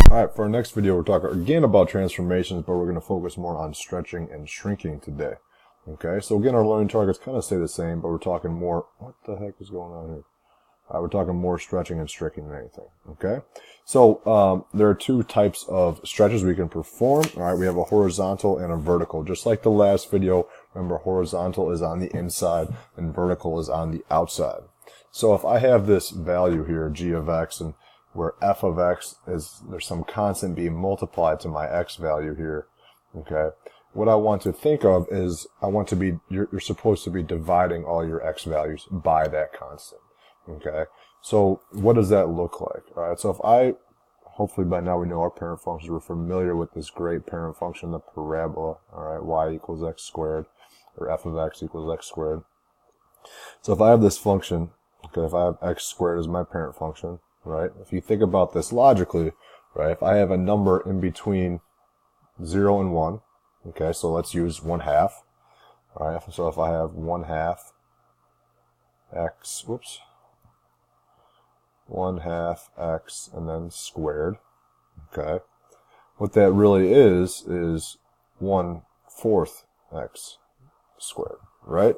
Alright, for our next video, we're talking again about transformations, but we're going to focus more on stretching and shrinking today. Okay, so again, our learning targets kind of stay the same, but we're talking more, what the heck is going on here? We're talking more stretching and shrinking than anything. Okay, so there are two types of stretches we can perform. Alright, we have a horizontal and a vertical. Just like the last video, remember horizontal is on the inside and vertical is on the outside. So if I have this value here, g of x, and where f of x is, there's some constant being multiplied to my x value here, okay? What I want to think of is, you're supposed to be dividing all your x values by that constant, okay? So what does that look like? All right, so if hopefully by now we know our parent functions, we're familiar with this great parent function, the parabola, all right, y equals x squared, or f of x equals x squared. So if I have this function, okay, if I have x squared as my parent function, right? If you think about this logically, right? If I have a number in between 0 and 1, okay, so let's use 1/2, all right? So if I have 1/2 x, 1/2 x and then squared, okay? What that really is 1/4 x squared, right?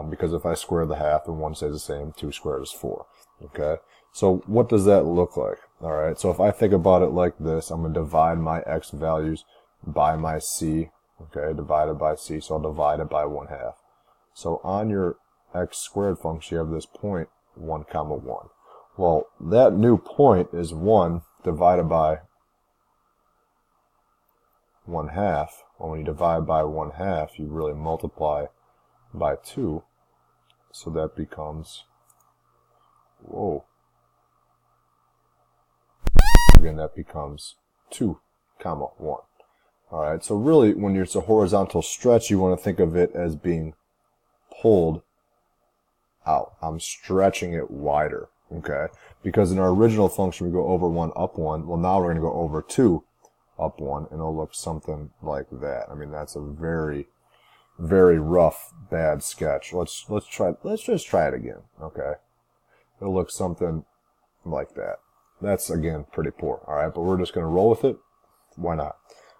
Because if I square the half and 1 stays the same, 2 squared is 4, okay? So what does that look like? All right, so if I think about it like this, I'm going to divide my x values by my c, okay, divided by c, so I'll divide it by 1/2. So on your x squared function, you have this point 1, 1. Well, that new point is 1 divided by 1/2. Well, when you divide by 1/2, you really multiply by 2, so that becomes, again, that becomes 2, 1. All right, so really, when it's a horizontal stretch, you want to think of it as being pulled out. I'm stretching it wider, okay? Because in our original function, we go over 1, up 1. Well, now we're going to go over 2, up 1, and it'll look something like that. I mean, that's a very, very rough, bad sketch. Let's just try it again, okay? It'll look something like that. That's, again, pretty poor, all right? But we're just going to roll with it. Why not?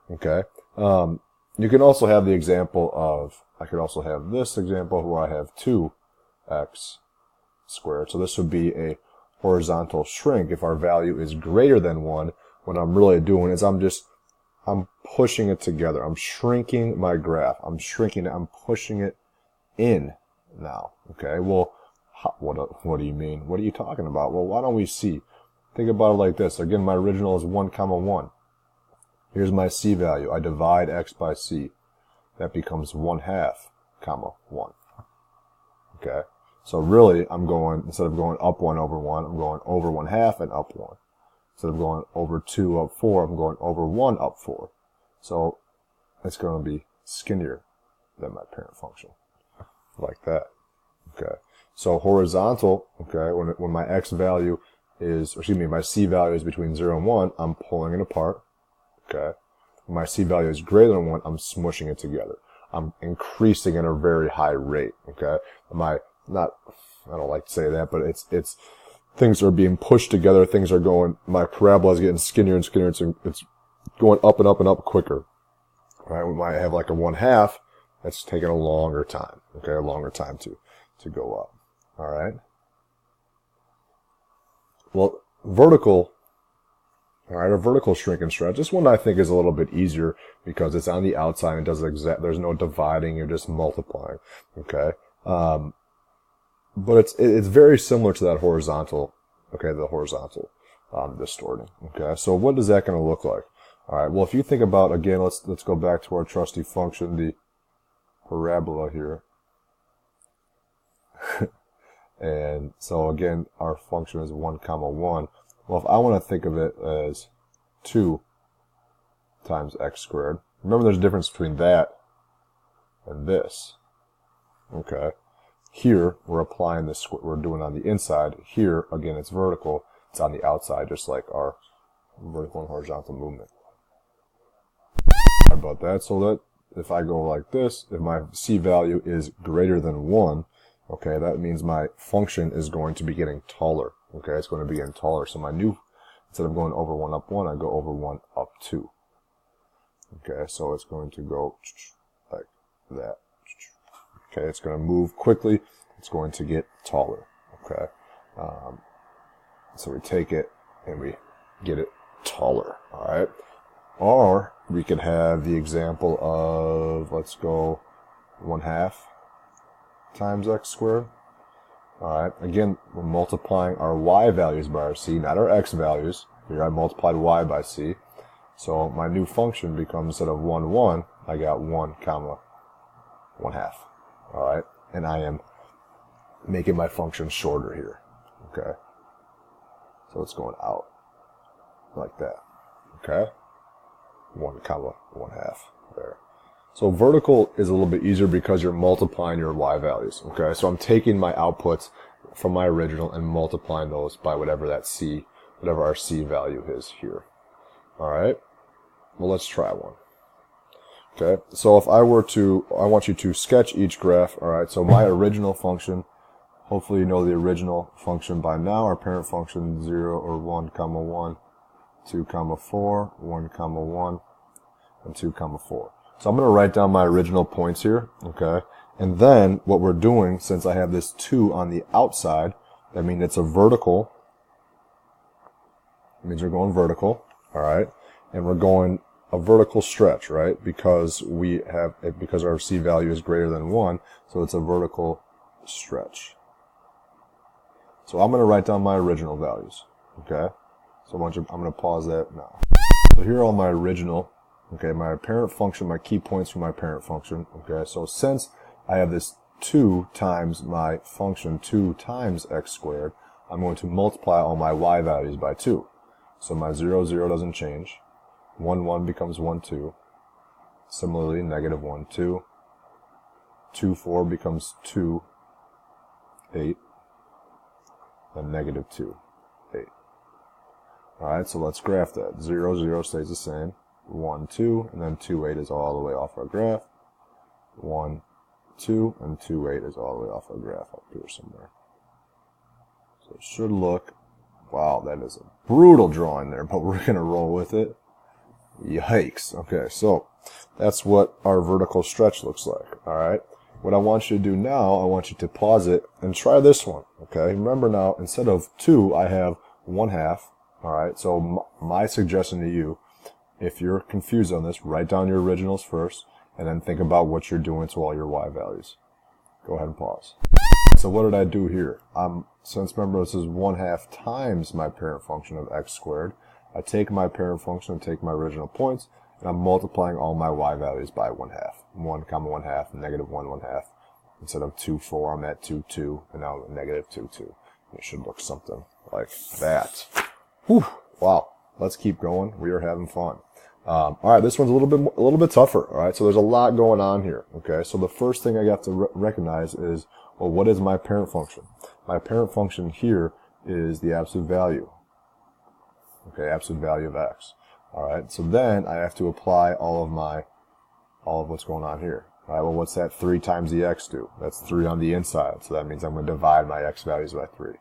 Okay. You can also have the example of, I could also have this example where I have 2x squared. So this would be a horizontal shrink. If our value is greater than 1, what I'm really doing is I'm pushing it together. I'm shrinking my graph. I'm shrinking it. I'm pushing it in now. Okay. Well, what do you mean? What are you talking about? Well, why don't we see? Think about it like this. Again, my original is 1, 1. Here's my c value. I divide x by c. That becomes 1/2, 1. Okay? So really, I'm going, instead of going up 1 over 1, I'm going over 1/2 and up 1. Instead of going over 2 up 4, I'm going over 1 up 4. So it's going to be skinnier than my parent function. Like that. Okay? So horizontal, okay, when my x value is, or excuse me, my c value is between 0 and 1, I'm pulling it apart. Okay. When my c value is greater than 1, I'm smushing it together. I'm increasing at a very high rate. Okay. I don't like to say that, but it's things are being pushed together. Things are going, my parabola is getting skinnier and skinnier. It's going up and up and up quicker. All right. We might have like a 1/2. That's taking a longer time. Okay. A longer time to go up. All right. Well, vertical, all right, a vertical shrink and stretch. This one I think is a little bit easier because it's on the outside and does there's no dividing, you're just multiplying, okay? But it's very similar to that horizontal, okay, the horizontal distorting, okay? So what is that going to look like? All right, well, if you think about, again, let's go back to our trusty function, the parabola here. And so again, our function is 1, 1. Well, if I want to think of it as 2 times x squared, remember there's a difference between that and this. Okay. Here, we're applying this, we're doing on the inside. Here, again, it's vertical. It's on the outside, just like our vertical and horizontal movement. Sorry about that. So that if I go like this, if my c value is greater than 1, okay, that means my function is going to be getting taller. Okay, it's going to be getting taller. So my new instead of going over 1 up 1, I go over 1 up 2. Okay, so it's going to go like that. Okay, it's going to move quickly. It's going to get taller. Okay, so we take it and we get it taller. All right, or we could have the example of, let's go 1/2 times x squared. All right, again, we're multiplying our y values by our c, not our x values. Here I multiplied y by c. So my new function becomes, instead of 1, 1, I got 1 comma 1/2. All right, and I am making my function shorter here. Okay, so it's going out like that. Okay, 1 comma 1/2 there. So vertical is a little bit easier because you're multiplying your y values. Okay, so I'm taking my outputs from my original and multiplying those by whatever that c, whatever our c value is here. All right. Well, let's try one. Okay, so if I want you to sketch each graph. All right, so my original function, hopefully you know the original function by now. Our parent function 0 or 1 comma 1, 2 comma 4, 1 comma 1, and 2 comma 4. So I'm going to write down my original points here. Okay, and then what we're doing, since I have this 2 on the outside, that means it's a vertical. It means we're going vertical. All right, and we're going a vertical stretch, right? Because because our c value is greater than 1, so it's a vertical stretch. So I'm going to write down my original values. Okay, so I'm going to pause that now. So here are all my original. Okay, my parent function, my key points for my parent function. Okay, so since I have this 2 times my function 2 times x squared, I'm going to multiply all my y values by 2. So my 0, 0 doesn't change. 1, 1 becomes 1, 2. Similarly, negative 1, 2. 2, 4 becomes 2, 8. And negative 2, 8. Alright, so let's graph that. 0, 0 stays the same. 1, 2, and then 2, 8 is all the way off our graph. 1, 2, and 2, 8 is all the way off our graph up here somewhere. So it should look, wow, that is a brutal drawing there, but we're going to roll with it. Yikes. Okay, so that's what our vertical stretch looks like. All right. What I want you to do now, I want you to pause it and try this one. Okay. Remember now, instead of 2, I have 1/2. All right. So my suggestion to you, if you're confused on this, write down your originals first, and then think about what you're doing to all your y values. Go ahead and pause. So what did I do here? Since remember this is 1/2 times my parent function of x squared, I take my parent function and take my original points, and I'm multiplying all my y values by 1/2. 1 comma 1/2, negative 1 1/2. Instead of 2, 4, I'm at 2, 2, and now negative 2, 2. It should look something like that. Whew. Wow. Let's keep going. We are having fun. All right, this one's a little bit tougher. All right, so there's a lot going on here. Okay, so the first thing I have to recognize is, well, what is my parent function? My parent function here is the absolute value. Okay, absolute value of x. All right, so then I have to apply all of what's going on here. All right, well, what's that 3 times the x do? That's 3 on the inside, so that means I'm going to divide my x values by 3.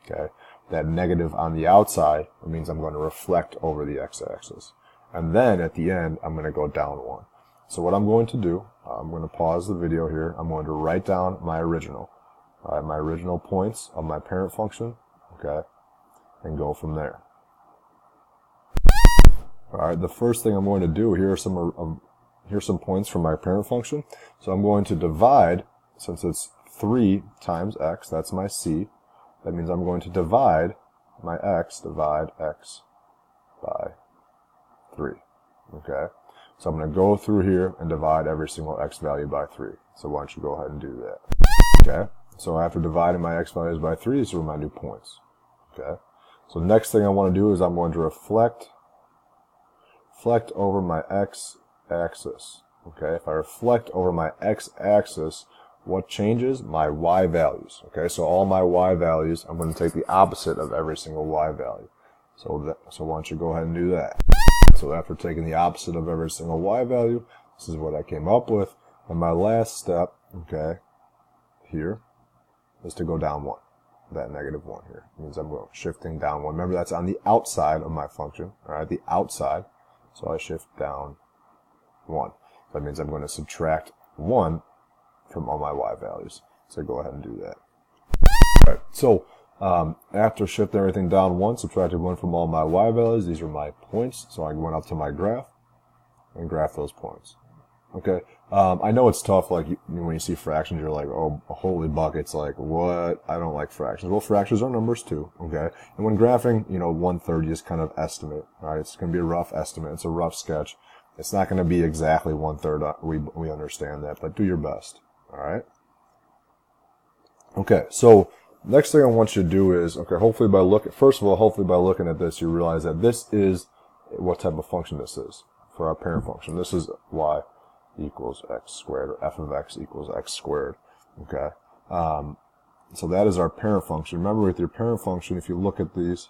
Okay, that negative on the outside, it means I'm going to reflect over the x-axis. And then at the end, I'm going to go down 1. So what I'm going to do, I'm going to pause the video here. I'm going to write down my original. All right, my original points of my parent function. Okay, and go from there. All right, the first thing I'm going to do, here's some points from my parent function. So I'm going to divide, since it's 3 times x, that's my c. That means I'm going to divide my x, divide x by 3. Okay, so I'm going to go through here and divide every single x value by 3. So why don't you go ahead and do that. Okay, so after dividing my x values by 3, these are my new points. Okay, so next thing I want to do is I'm going to reflect over my x-axis. Okay, if I reflect over my x-axis, what changes? My y values. Okay, so all my y values, I'm going to take the opposite of every single y value. So why don't you go ahead and do that. So after taking the opposite of every single y value, this is what I came up with. And my last step, okay, here, is to go down 1. that negative 1 here. It means I'm shifting down 1. Remember, that's on the outside of my function, all right, the outside. So I shift down 1. That means I'm going to subtract 1 from all my y values. So go ahead and do that. All right, so after shifting everything down 1, subtracted 1 from all my y values, these are my points. So I went up to my graph and graph those points. Okay, I know it's tough, like when you see fractions, you're like, oh, holy buckets, like what? I don't like fractions. Well, fractions are numbers too, okay? And when graphing, 1/3, you just kind of estimate, all right? It's going to be a rough estimate. It's a rough sketch. It's not going to be exactly 1/3. We understand that, but do your best, all right? Okay, so next thing I want you to do is, hopefully by looking at this, you realize that this is what type of function this is for our parent function. This is y equals x squared, or f of x equals x squared, okay? So that is our parent function. Remember, with your parent function, if you look at these,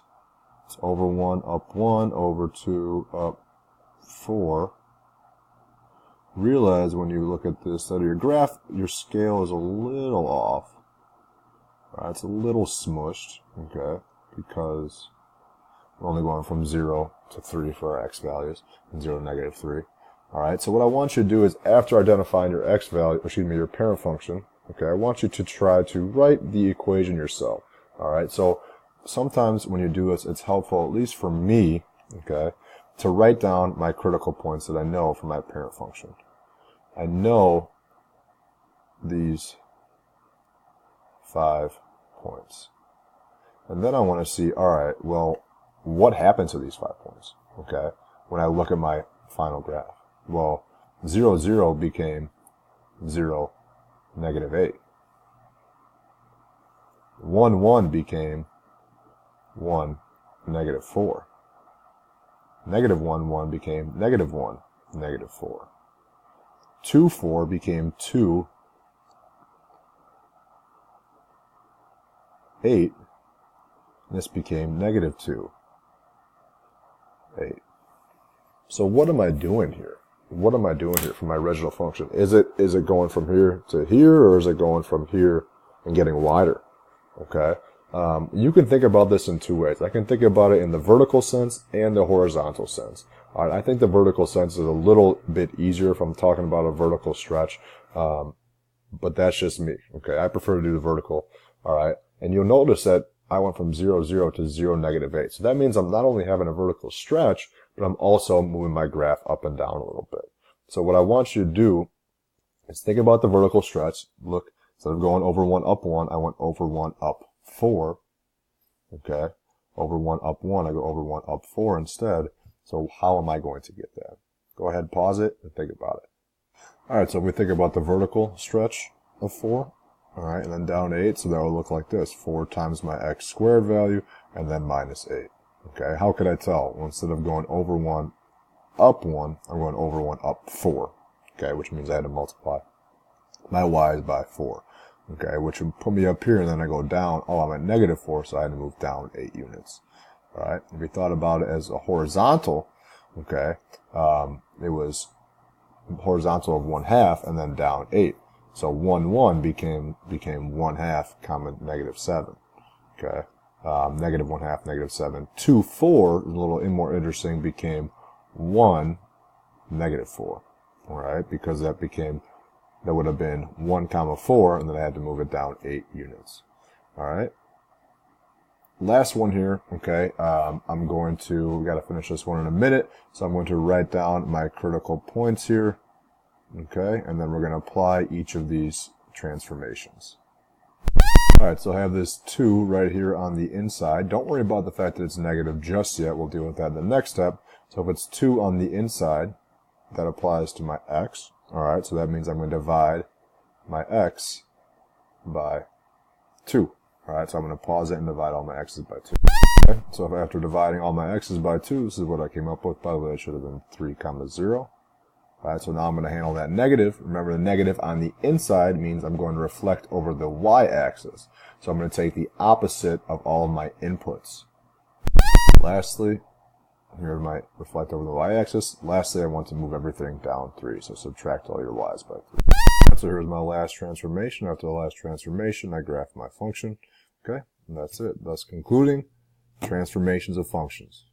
it's over 1, up 1, over 2, up 4. Realize when you look at this that your graph, your scale is a little off. Right, it's a little smushed, okay, because we're only going from 0 to 3 for our x values, and 0 to -3. All right, so what I want you to do is, after identifying your x value, your parent function, okay, I want you to try to write the equation yourself. All right, so sometimes when you do this, it's helpful, at least for me, okay, to write down my critical points that I know from my parent function. I know these 5 points. And then I want to see, all right, well, what happened to these 5 points, okay, when I look at my final graph? Well, 0, 0 became 0, -8. 1, 1 became 1, -4. -1, 1 became -1, -4. 2, 4 became 2, 8. This became -2, 8. So what am I doing here? What am I doing here for my original function? Is it going from here to here, or is it going from here and getting wider? Okay. You can think about this in 2 ways. I can think about it in the vertical sense and the horizontal sense. All right, I think the vertical sense is a little bit easier if I'm talking about a vertical stretch, but that's just me. Okay, I prefer to do the vertical. All right, and you'll notice that I went from 0, 0 to 0, -8. So that means I'm not only having a vertical stretch, but I'm also moving my graph up and down a little bit. So what I want you to do is think about the vertical stretch. Look, instead of going over 1, up 1, I went over 1, up 4. Okay, over 1, up 1, I go over 1, up 4 instead. So how am I going to get that? Go ahead, pause it, and think about it. All right, so if we think about the vertical stretch of 4, all right, and then down 8, so that would look like this: 4 times my x squared value, and then -8. Okay, how could I tell? Well, instead of going over 1, up 1, I'm going over 1, up 4. Okay, which means I had to multiply my y's by 4. Okay, which would put me up here, and then I go down. Oh, I'm at -4, so I had to move down 8 units. All right, if we thought about it as a horizontal, okay, it was horizontal of 1/2, and then down 8. So 1, 1 became 1/2, comma -7. Okay, -1/2, -7. 2, 4, a little more interesting, became 1, -4. All right, because that would have been 1, 4, and then I had to move it down 8 units. All right. Last one here, okay, we got to finish this one in a minute, so I'm going to write down my critical points here, okay, and then we're going to apply each of these transformations. All right, so I have this 2 right here on the inside. Don't worry about the fact that it's negative just yet. We'll deal with that in the next step. So if it's 2 on the inside, that applies to my x. All right, so that means I'm going to divide my x by 2. All right, so I'm going to pause it and divide all my x's by 2. Okay, so if after dividing all my x's by 2, this is what I came up with. By the way, it should have been 3, 0. All right, so now I'm going to handle that negative. Remember, the negative on the inside means I'm going to reflect over the y-axis. So I'm going to take the opposite of all of my inputs. Lastly, here I might reflect over the y-axis. Lastly, I want to move everything down 3, so subtract all your y's by 3. So here's my last transformation. After the last transformation, I graph my function. Okay, And that's it. Thus concluding transformations of functions.